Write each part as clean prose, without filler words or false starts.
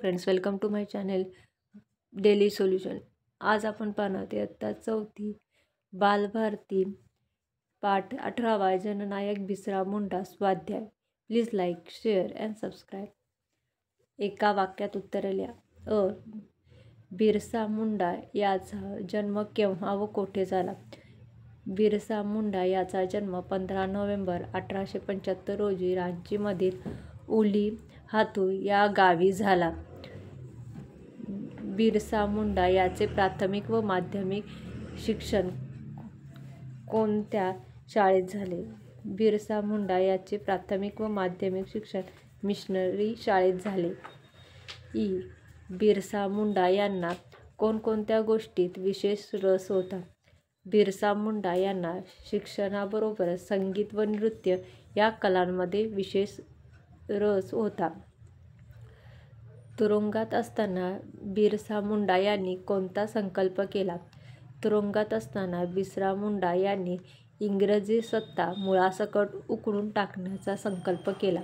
Friends, welcome to my channel daily solution. आज आपण पाहणार इयत्ता 4थी बालभारती पाठ 18 जननायक बिरसा मुंडा स्वाध्याय। Please like, share and subscribe. एका वाक्यात उत्तरे लिहा। बिरसा मुंडा याचा जन्म केव्हा व कोठे झाला? बिरसा मुंडा याचा जन्म 15 नोव्हेंबर 1875 रोजी रांचीमधील उली हातू या गावी झाला। बिरसा मुंडा याचे प्राथमिक व माध्यमिक शिक्षण कोणत्या शाळेत झाले? बिरसा मुंडा याचे प्राथमिक व माध्यमिक शिक्षण मिशनरी शाळेत झाले। बिरसा मुंडा यांना कोणकोणत्या गोष्टीत विशेष रस होता? बिरसा मुंडा यांना शिक्षणाबरोबरच संगीत व नृत्य या कलांमध्ये विशेष रस होता। तुरुंगात असताना बिरसा मुंडा यांनी कोणता संकल्प केला? तुरुंगात असताना बिरसा मुंडा यांनी इंग्रजी सत्ता मुळासकट उखडून टाकण्याचा संकल्प केला।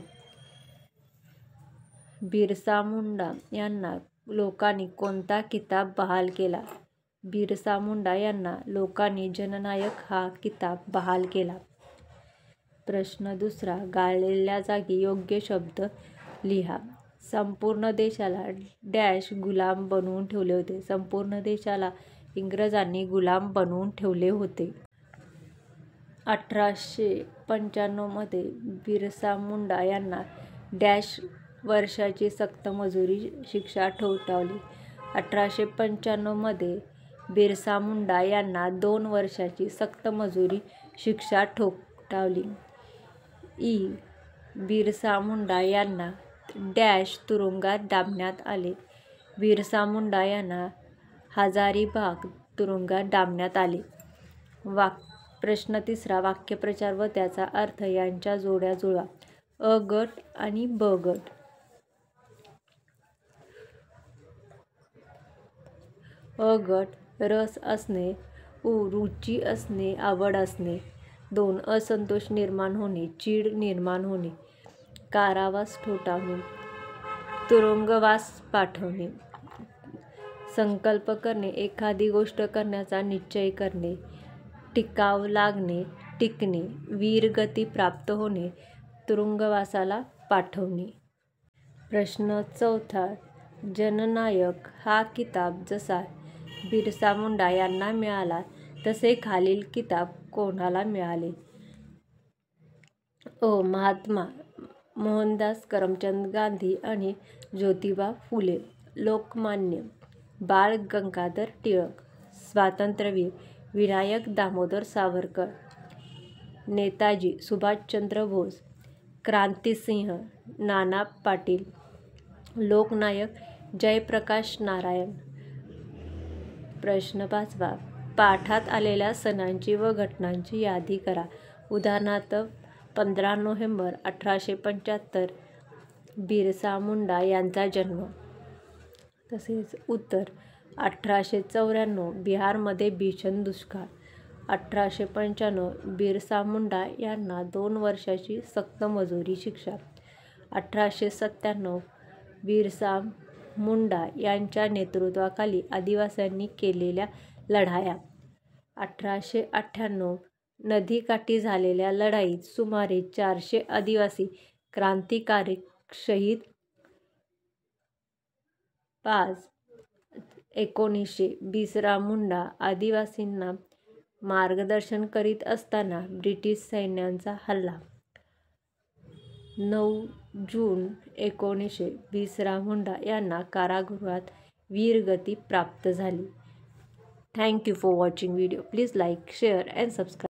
बिरसा मुंडा यांना लोकांनी कोणता किताब बहाल केला? बिरसा मुंडा यांना लोकांनी जननायक हा किताब बहाल केला। प्रश्न दुसरा, गाळलेल्या जागी योग्य शब्द लिहा। संपूर्ण देशाला डॅश गुलाम बनवून ठेवले होते? संपूर्ण देशाला इंग्रजांनी गुलाम बनवून ठेवले होते। 1895 मध्ये बिरसा मुंडा यांना डॅश वर्षाची सक्तमजुरी शिक्षा ठोठावली। 1895 मध्ये बिरसा मुंडा यांना 2 वर्षाची सक्तमजुरी शिक्षा ठोठावली। बिरसा मुंडा यांना डॅश तुरुंगात डांबण्यात आले? बिरसा मुंडा यांना हजारीबाग तुरुंगात डांबण्यात आले। प्रश्न तिसरा, वाक्यप्रचार व त्याचा अर्थ यांच्या जोड्या जुळवा। अ गट आणि ब गट। अ गट, रस असणे, रुची असणे, आवड असणे। 2 असंतोष निर्माण होणे, चीड निर्माण होणे, कारावास ठोठावणे, तुरुंगवास पाठवणे। संकल्प करणे, एखादी गोष्ट करण्याचा निश्चय करणे, टिकाव लागणे, टिकणे, वीरगती प्राप्त होणे, तुरुंगवासाला पाठवणे। प्रश्न चौथा, जननायक हा किताब जसा बिरसा मुंडा यांना मिळाला तसे खालील किताब कोणाला मिळाले? महात्मा मोहनदास करमचंद गांधी आणि ज्योतिबा फुले। लोकमान्य बाळ गंगाधर टिळक। स्वातंत्र्यवीर विनायक दामोदर सावरकर। नेताजी सुभाषचंद्र बोस। क्रांतिसिंह नाना पाटील। लोकनायक जयप्रकाश नारायण। प्रश्न 5, पाठात आलेल्या सणांची व घटनांची यादी करा। उदाहरणार्थ 15 नोव्हेंबर 1875 बिरसा मुंडा यांचा जन्म। तसेच उत्तर 1894 बिहारमध्ये भीषण दुष्काळ। 1895 बिरसा मुंडा यांना 2 वर्षाची सक्तमजुरी शिक्षा। 1897 बिरसा मुंडा यांच्या नेतृत्वाखाली आदिवासींनी केलेल्या लढाया। 1898 नदीकाठी झालेल्या लढाईत सुमारे 400 आदिवासी क्रांतिकारक शहीद। 5. 1900 बिरसा मुंडा आदिवासींना मार्गदर्शन करीत असताना ब्रिटिश सैन्याचा हल्ला। 9 जून 1900 बिरसा मुंडा यांना कारागृहात वीरगती प्राप्त झाली। Thank you for watching video. Please like, share and subscribe.